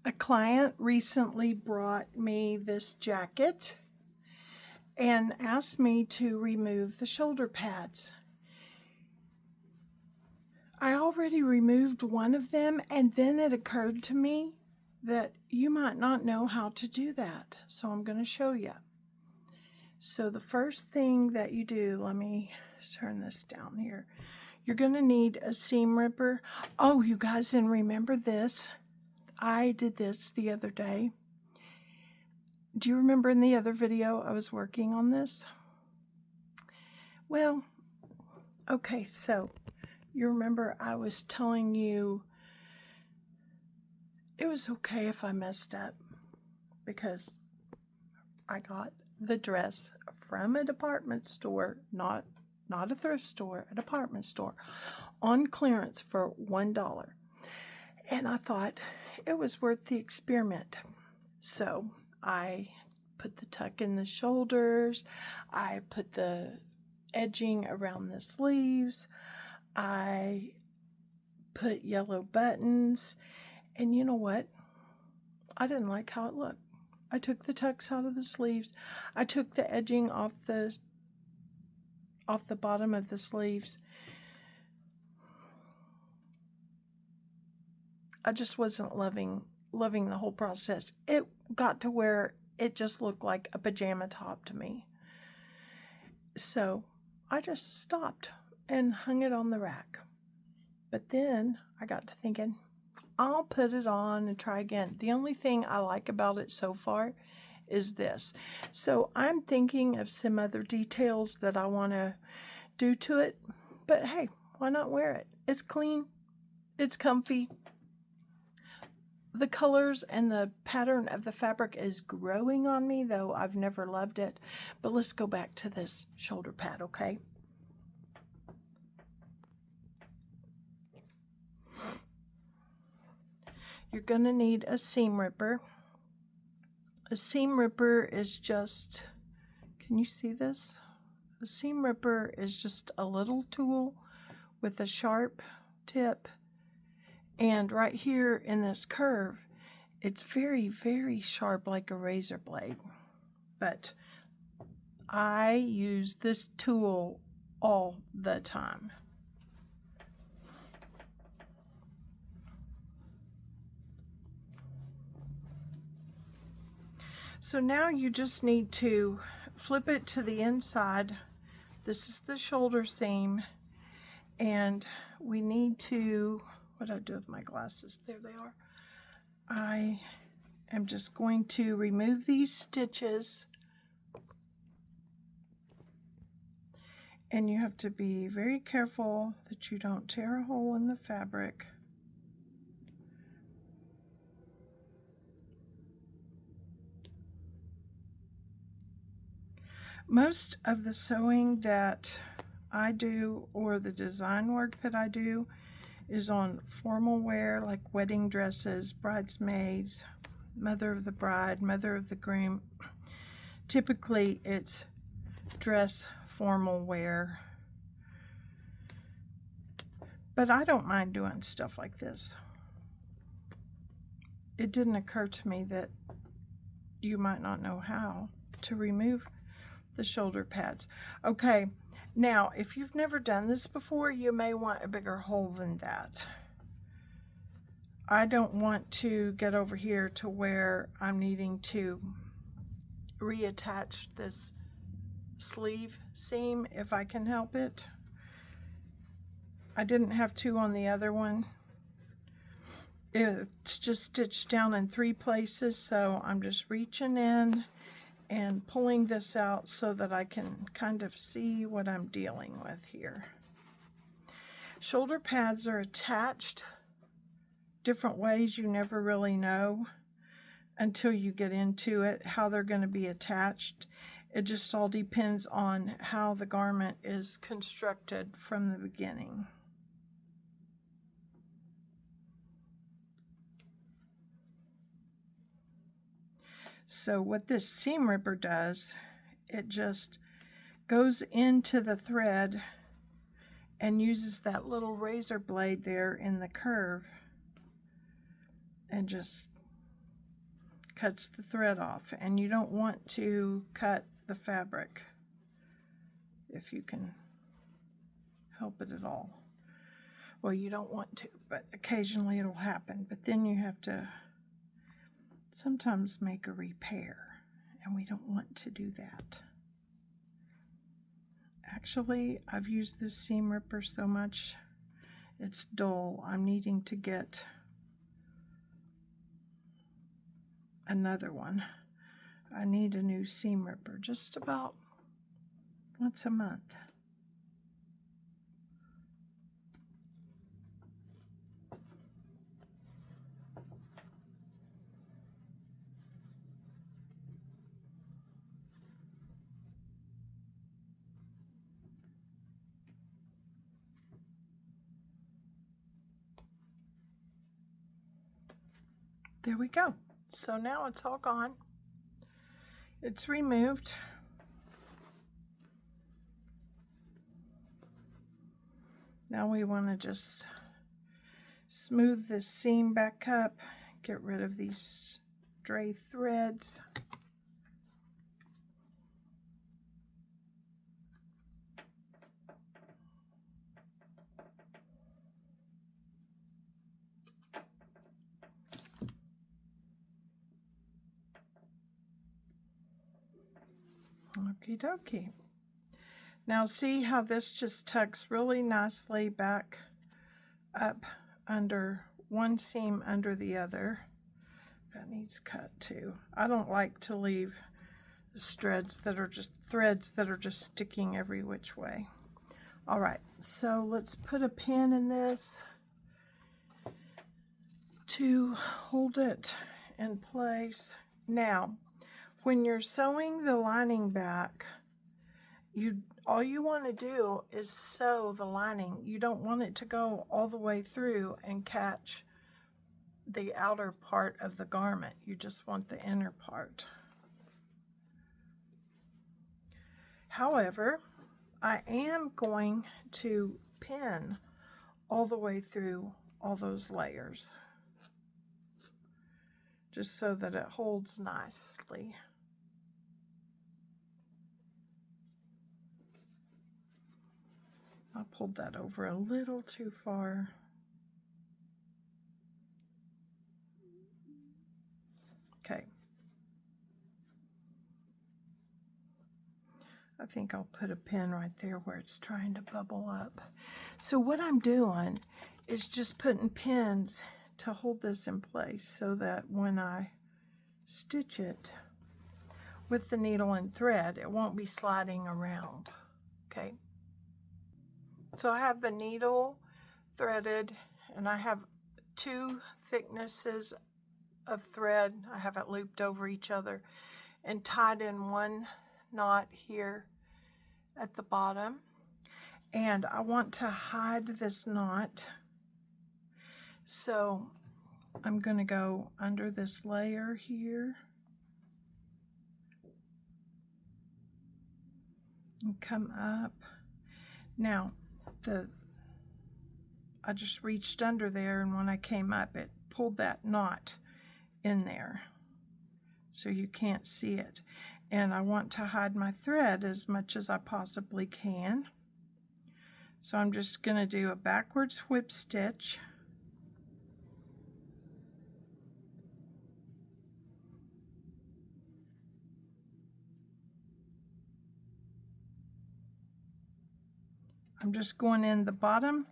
A client recently brought me this jacket and asked me to remove the shoulder pads. I already removed one of them, and then it occurred to me that you might not know how to do that. So I'm going to show you. So the first thing that you do, let me turn this down here. You're going to need a seam ripper. Oh, you guys didn't remember this. I did this the other day. Do you remember in the other video I was working on this? Well, okay, so you remember I was telling you it was okay if I messed up because I got the dress from a department store, not a thrift store, a department store, on clearance for $1. And I thought it was worth the experiment. So I put the tuck in the shoulders, I put the edging around the sleeves, I put yellow buttons, and you know what? I didn't like how it looked. I took the tucks out of the sleeves, I took the edging off the bottom of the sleeves. I just wasn't loving the whole process. It got to where it just looked like a pajama top to me. So I just stopped and hung it on the rack. But then I got to thinking, I'll put it on and try again. The only thing I like about it so far is this. So I'm thinking of some other details that I want to do to it. But hey, why not wear it? It's clean. It's comfy. The colors and the pattern of the fabric is growing on me, though I've never loved it. But let's go back to this shoulder pad, okay? You're going to need a seam ripper. A seam ripper is just, can you see this? A seam ripper is just a little tool with a sharp tip. And right here in this curve, it's very, very sharp like a razor blade. But I use this tool all the time. So now you just need to flip it to the inside. This is the shoulder seam. And we need to, what do I do with my glasses? There they are. I am just going to remove these stitches. And you have to be very careful that you don't tear a hole in the fabric. Most of the sewing that I do, or the design work that I do, is on formal wear like wedding dresses, bridesmaids, mother of the bride, mother of the groom. Typically it's dress formal wear. But I don't mind doing stuff like this. It didn't occur to me that you might not know how to remove the shoulder pads. Okay, now if you've never done this before, you may want a bigger hole than that. I don't want to get over here to where I'm needing to reattach this sleeve seam if I can help it. I didn't have to on the other one. It's just stitched down in 3 places, so I'm just reaching in and pulling this out so that I can kind of see what I'm dealing with here. Shoulder pads are attached different ways. You never really know until you get into it how they're going to be attached. It just all depends on how the garment is constructed from the beginning. So what this seam ripper does, it just goes into the thread and uses that little razor blade there in the curve and just cuts the thread off, and you don't want to cut the fabric if you can help it at all. Well, you don't want to, but occasionally it'll happen. But then you have to sometimes make a repair, and we don't want to do that. Actually, I've used this seam ripper so much, it's dull. I'm needing to get another one. I need a new seam ripper just about once a month. There we go. So now it's all gone. It's removed. Now we want to just smooth this seam back up, get rid of these stray threads. Okie dokie. Now see how this just tucks really nicely back up under one seam under the other. That needs cut too. I don't like to leave threads that are just sticking every which way. All right, so let's put a pin in this to hold it in place. Now, when you're sewing the lining back, all you want to do is sew the lining. You don't want it to go all the way through and catch the outer part of the garment. You just want the inner part. However, I am going to pin all the way through all those layers, just so that it holds nicely. I pulled that over a little too far. Okay. I think I'll put a pin right there where it's trying to bubble up. So what I'm doing is just putting pins to hold this in place so that when I stitch it with the needle and thread, it won't be sliding around. Okay. So I have the needle threaded, and I have 2 thicknesses of thread. I have it looped over each other and tied in one knot here at the bottom. And I want to hide this knot, so I'm going to go under this layer here and come up. Now, I just reached under there, and when I came up, it pulled that knot in there, so you can't see it. And I want to hide my thread as much as I possibly can. So I'm just going to do a backwards whip stitch. I'm just going in the bottom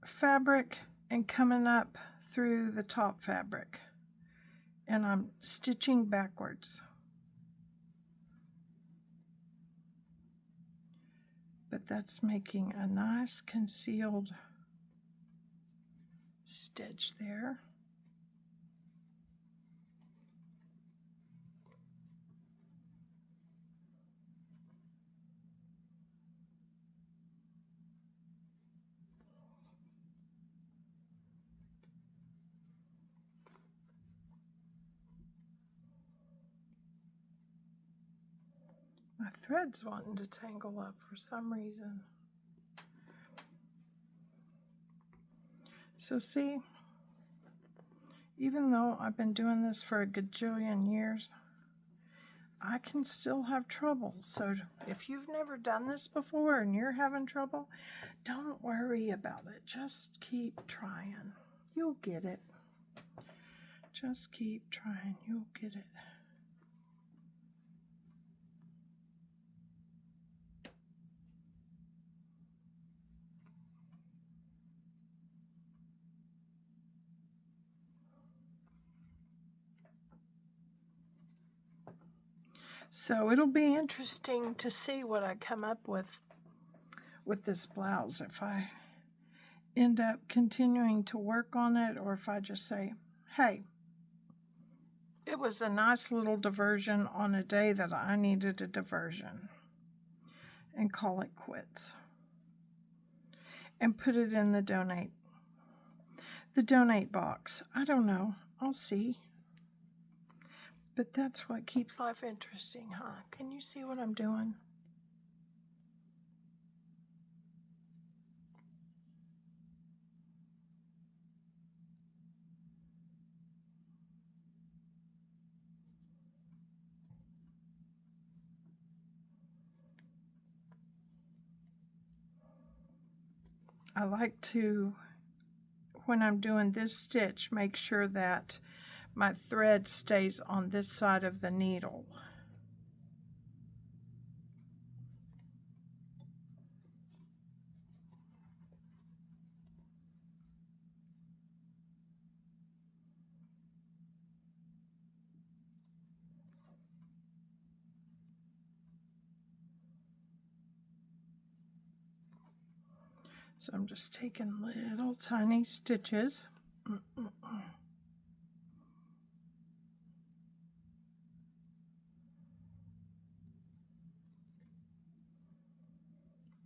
fabric and coming up through the top fabric, and I'm stitching backwards. But that's making a nice concealed stitch there. My thread's wanting to tangle up for some reason. So see, even though I've been doing this for a gajillion years, I can still have trouble. So if you've never done this before and you're having trouble, don't worry about it. Just keep trying. You'll get it. Just keep trying. You'll get it. So it'll be interesting to see what I come up with this blouse. If I end up continuing to work on it, or if I just say, hey, it was a nice little diversion on a day that I needed a diversion, and call it quits. And put it in the donate box. I don't know. I'll see. But that's what keeps life interesting, huh? Can you see what I'm doing? I like to, when I'm doing this stitch, make sure that my thread stays on this side of the needle. So I'm just taking little tiny stitches.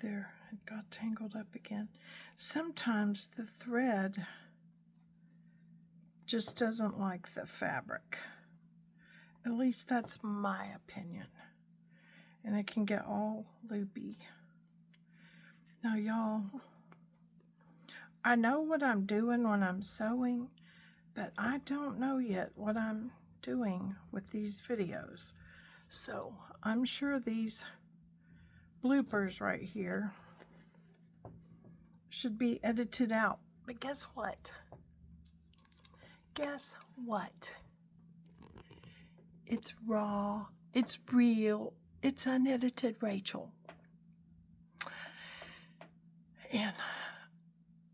There, it got tangled up again. Sometimes the thread just doesn't like the fabric. At least that's my opinion. And it can get all loopy. Now, y'all, I know what I'm doing when I'm sewing, but I don't know yet what I'm doing with these videos. So I'm sure these bloopers right here should be edited out. But guess what? Guess what? It's raw, it's real, it's unedited Rachel. And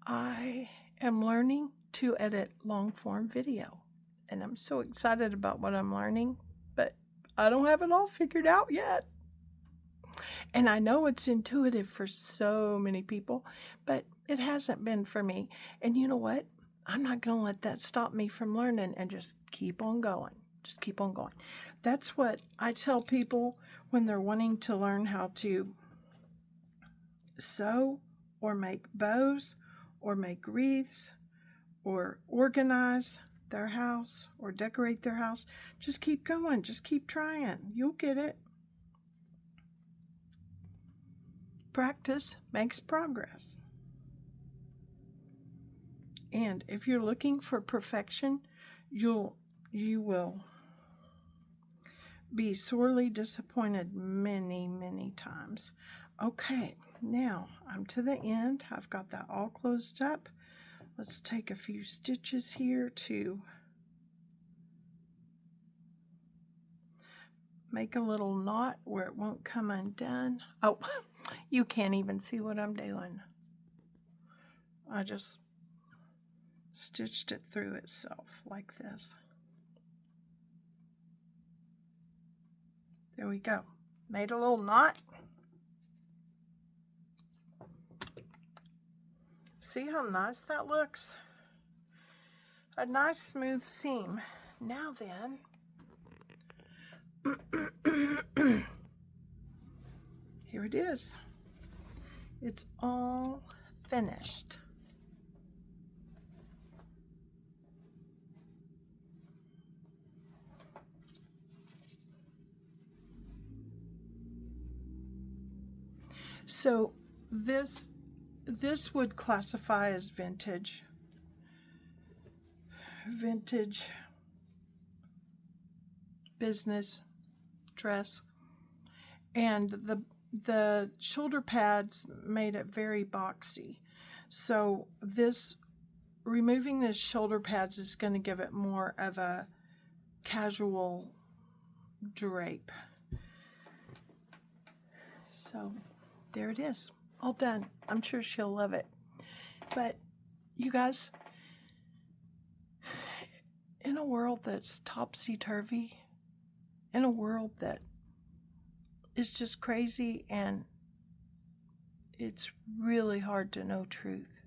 I am learning to edit long form video. And I'm so excited about what I'm learning, but I don't have it all figured out yet. And I know it's intuitive for so many people, but it hasn't been for me. And you know what? I'm not going to let that stop me from learning, and just keep on going. Just keep on going. That's what I tell people when they're wanting to learn how to sew or make bows or make wreaths or organize their house or decorate their house. Just keep going. Just keep trying. You'll get it. Practice makes progress. And if you're looking for perfection, you will be sorely disappointed many, many times. Okay, now I'm to the end. I've got that all closed up. Let's take a few stitches here to make a little knot where it won't come undone. Oh, you can't even see what I'm doing. I just stitched it through itself like this. There we go. Made a little knot. See how nice that looks? A nice smooth seam. Now then, here it is. It's all finished. So this would classify as vintage. vintage business dress, and the shoulder pads made it very boxy. So this removing the shoulder pads is going to give it more of a casual drape. So there it is, all done. I'm sure she'll love it. But you guys, in a world that's topsy-turvy, in a world that is just crazy and it's really hard to know truth,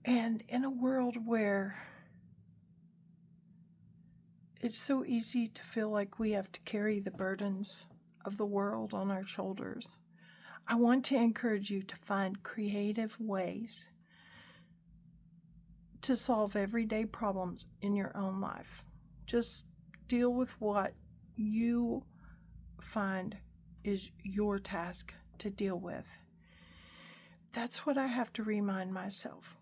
and in a world where it's so easy to feel like we have to carry the burdens of the world on our shoulders, I want to encourage you to find creative ways to solve everyday problems in your own life. Just deal with what you find is your task to deal with. That's what I have to remind myself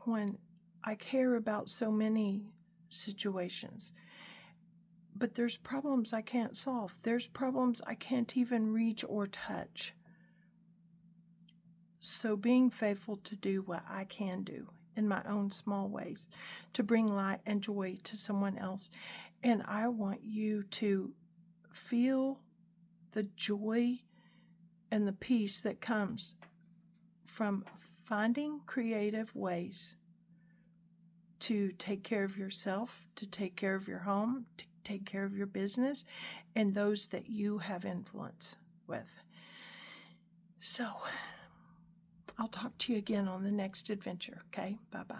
when I care about so many situations. But there's problems I can't solve. There's problems I can't even reach or touch. So being faithful to do what I can do in my own small ways to bring light and joy to someone else. And I want you to feel the joy and the peace that comes from finding creative ways to take care of yourself, to take care of your home, to take care of your business, and those that you have influence with. So, I'll talk to you again on the next adventure, okay? Bye-bye.